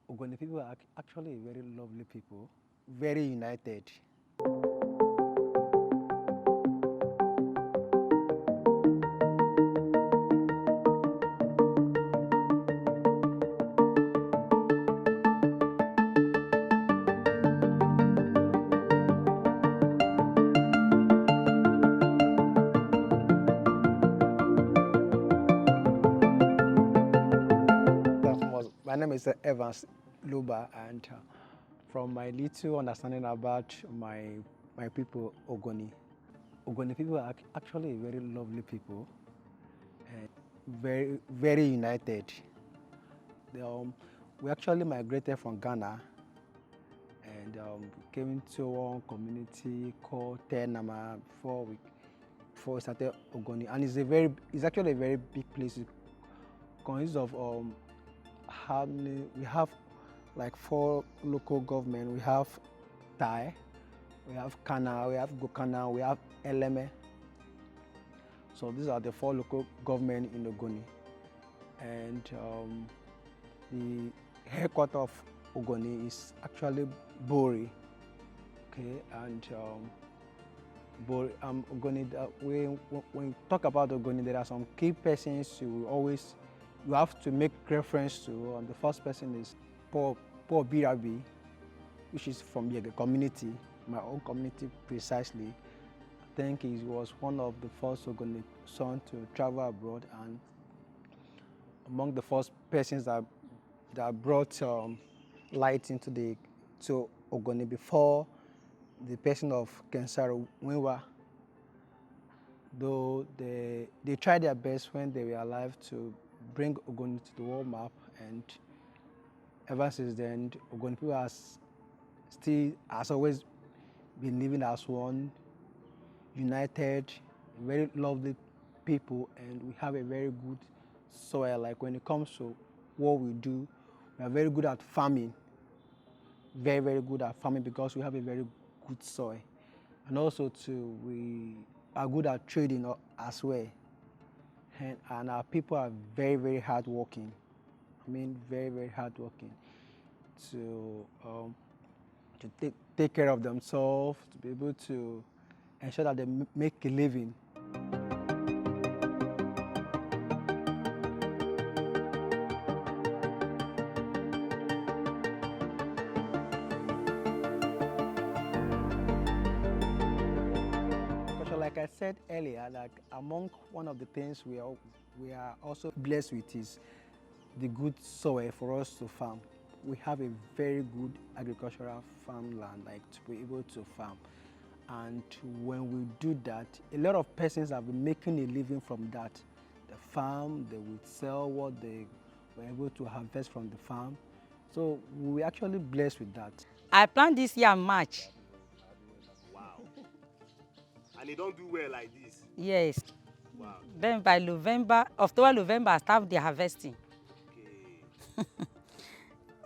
Ogoni people are actually very lovely people, very united. My name is Evans Luba, and from my little understanding about my people, Ogoni people are actually very lovely people, and very united. They, we actually migrated from Ghana and came to one community called Tenama before we started Ogoni, and it's actually a very big place. It consists of we have like 4 local government. We have Tai, we have Kana, we have Gokana, we have Eleme. So these are the 4 local government in Ogoni, and the headquarters of Ogoni is actually Bori. Okay, and Ogoni. When you talk about Ogoni, there are some key persons you have to make reference to. The first person is Paul Birabi, which is from the community, my own community precisely. I think he was one of the first Ogoni son to travel abroad, and among the first persons that brought light to Ogoni before the person of Kensaro Winwa. Though they tried their best when they were alive to bring Ogoni to the world map, and ever since then, Ogoni people has always been living as one, united, very lovely people, and we have a very good soil. Like when it comes to what we do, we are very good at farming, very good at farming because we have a very good soil, and also too we are good at trading as well. And our people are very hardworking. I mean, very hardworking to take care of themselves, to be able to ensure that they make a living. Because like I said earlier, like among one of the things we are also blessed with is the good soil for us to farm. We have a very good agricultural farmland, like to be able to farm. And when we do that, a lot of persons have been making a living from that. The farm, they will sell what they were able to harvest from the farm. So we're actually blessed with that. I plant this year March. Wow. And they don't do well like this? Yes. Wow. Then by October, November, I start the harvesting. Okay.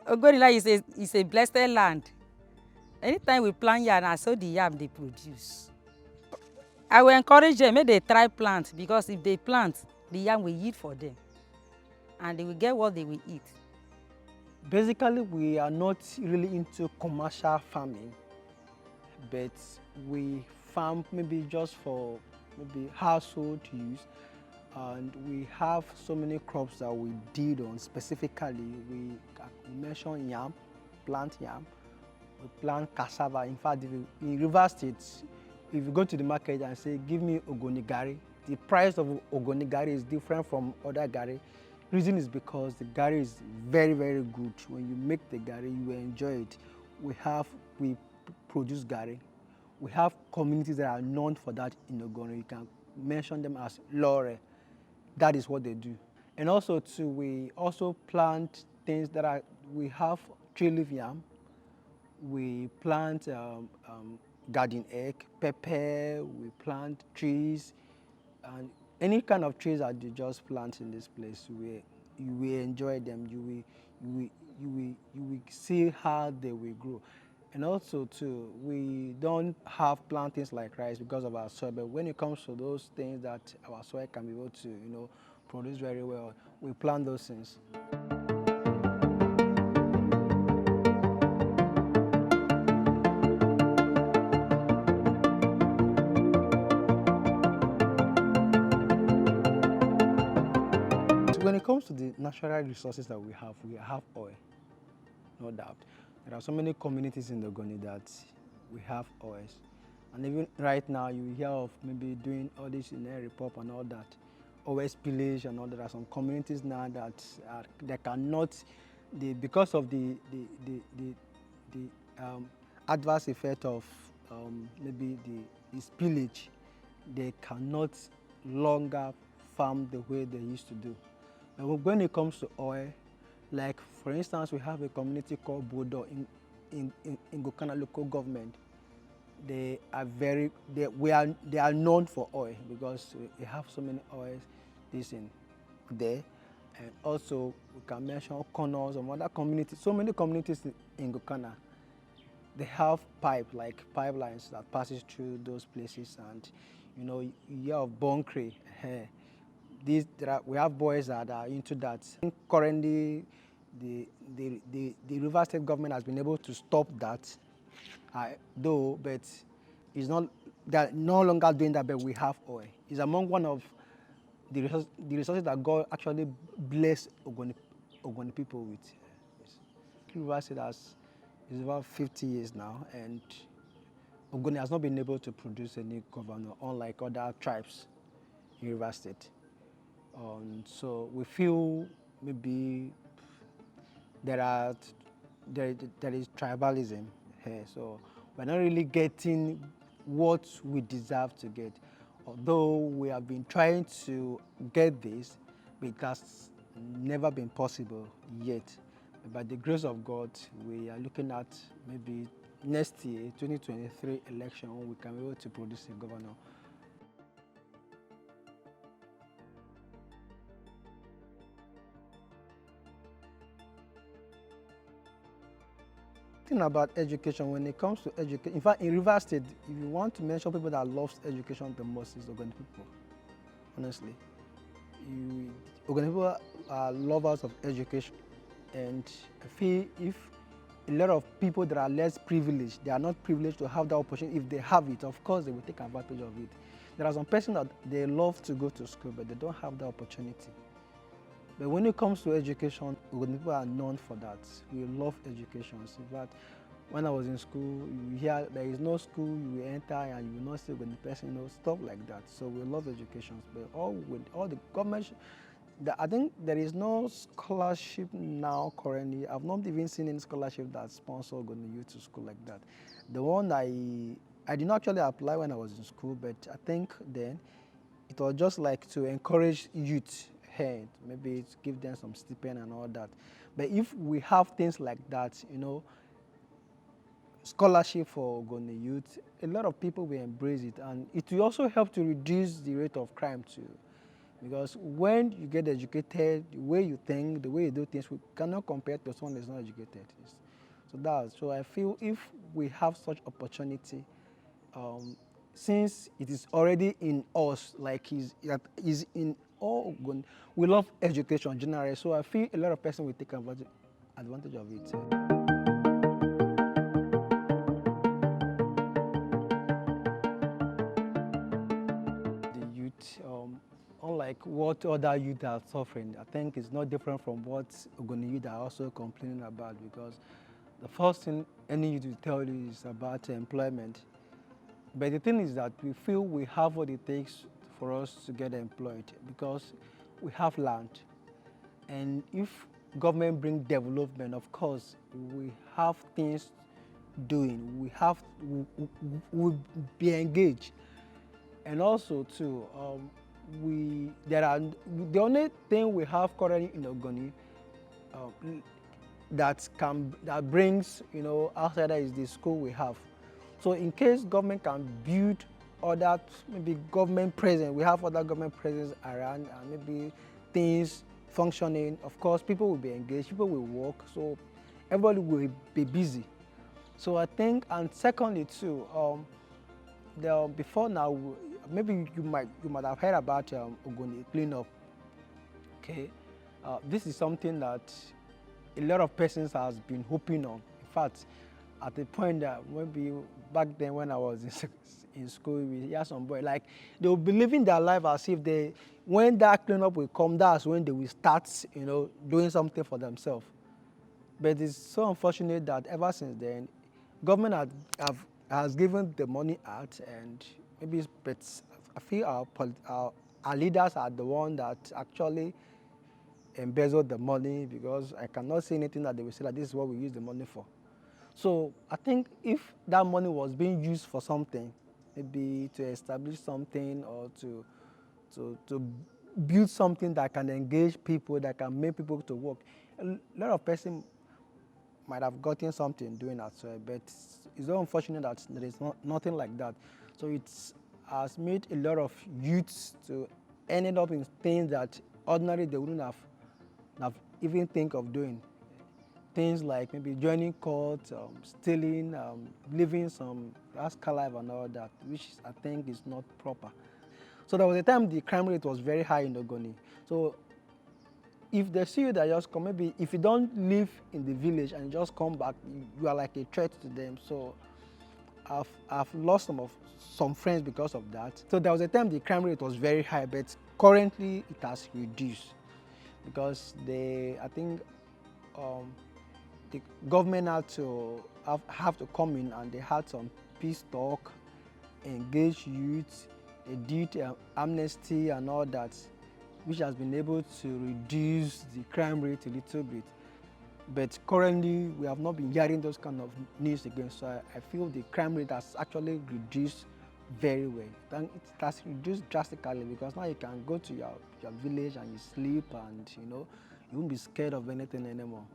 Ogoni is a blessed land. Anytime we plant yam, I saw the yam they produce. I will encourage them, make they try plant, because if they plant, the yam will eat for them. And they will get what they will eat. Basically, we are not really into commercial farming, but we farm maybe just for maybe household use. And we have so many crops that we did on specifically. We mentioned yam, plant yam, we plant cassava. In fact, in River State, if you go to the market and say, give me Ogoni Gari, the price of Ogoni Gari is different from other Gari. Reason is because the Gari is very good. When you make the Gari, you will enjoy it. We produce Gari. We have communities that are known for that in Ogoni. You can mention them as Lore. That is what they do. And also too, we also plant things we have tree leaf yam. We plant garden egg, pepper. We plant trees, and any kind of trees that you just plant in this place, you will enjoy them. You will see how they will grow. And also too, we don't have plantings like rice because of our soil, but when it comes to those things that our soil can be able to, produce very well, we plant those things. comes to the natural resources that we have oil, no doubt. There are so many communities in the Ogoni that we have oils. And even right now, you hear of maybe doing all this in air repop and all that, oil spillage and all that. There are some communities now that they cannot, because of the adverse effect of maybe the spillage, they cannot longer farm the way they used to do. And when it comes to oil, like for instance, we have a community called Bodo in Gokana local government. They are known for oil because we have so many oils in there. And also we can mention Connors and other communities, so many communities in Gokana. They have pipelines that passes through those places, and you hear of Bonkre. We have boys that are into that. Currently, the River State government has been able to stop that, though, but they're no longer doing that. But we have oil. It's among one of the resources that God actually blessed Ogoni people with. Yes. River State is about 50 years now, and Ogoni has not been able to produce any governor, unlike other tribes in River State. So we feel maybe there is tribalism here. So we're not really getting what we deserve to get. Although we have been trying to get this, but it has never been possible yet. By the grace of God, we are looking at maybe next year, 2023 election, when we can be able to produce a governor. Thing about education, when it comes to education, in fact, in River State, if you want to mention people that love education the most, is Ogoni people. Honestly, Ogoni people are lovers of education, and I feel if a lot of people that are less privileged, they are not privileged to have that opportunity. If they have it, of course, they will take advantage of it. There are some persons that they love to go to school, but they don't have the opportunity. But when it comes to education, Ogoni people are known for that. We love education. In fact, when I was in school, you hear there is no school, you will enter and you will not see Ogoni person, stuff like that. So we love education. But all the government, I think there is no scholarship now currently. I've not even seen any scholarship that sponsor Ogoni youth to school like that. The one I did not actually apply when I was in school, but I think then it was just like to encourage youth. Maybe to give them some stipend and all that. But if we have things like that, scholarship for Ogoni youth, a lot of people will embrace it, and it will also help to reduce the rate of crime too. Because when you get educated, the way you think, the way you do things, we cannot compare to someone that's not educated. So I feel if we have such opportunity, since it is already in us, like is in all Ogoni, we love education generally. So I feel a lot of persons will take advantage of it. The youth, unlike what other youth are suffering, I think it's not different from what Ogoni youth are also complaining about, because the first thing any youth will tell you is about employment. But the thing is that we feel we have what it takes for us to get employed, because we have land. And if government bring development, of course, we have things doing. We'll be engaged. And also too, the only thing we have currently in Ogoni that brings outsider is the school we have. So in case government can build other, maybe government presence, we have other government presence around, and maybe things functioning, of course people will be engaged, people will work, so everybody will be busy. So I think, and secondly too, before now, maybe you might have heard about Ogoni cleanup. Okay, this is something that a lot of persons has been hoping on. In fact, at the point that maybe back then when I was in school, we hear some boy like they will be living their life as if they, when that cleanup will come, that's when they will start, doing something for themselves. But it's so unfortunate that ever since then, government has given the money out, and maybe but I feel our leaders are the one that actually embezzle the money, because I cannot see anything that they will say that this is what we use the money for. So I think if that money was being used for something, maybe to establish something or to build something that can engage people, that can make people to work, a lot of person might have gotten something doing that. So, but it's so unfortunate that there is nothing like that. So it has made a lot of youths to ended up in things that ordinarily they wouldn't have even think of doing. Things like maybe joining cults, stealing, living some rascal life and all that, which I think is not proper. So there was a time the crime rate was very high in Ogoni. So if they see you that just come, maybe if you don't live in the village and you just come back, you are like a threat to them. So I've lost some friends because of that. So there was a time the crime rate was very high, but currently it has reduced because I think the government had to have to come in, and they had some peace talk, engage youth, they did amnesty and all that, which has been able to reduce the crime rate a little bit. But currently, we have not been hearing those kind of news again. So I feel the crime rate has actually reduced very well. It has reduced drastically, because now you can go to your village and you sleep, and you won't be scared of anything anymore.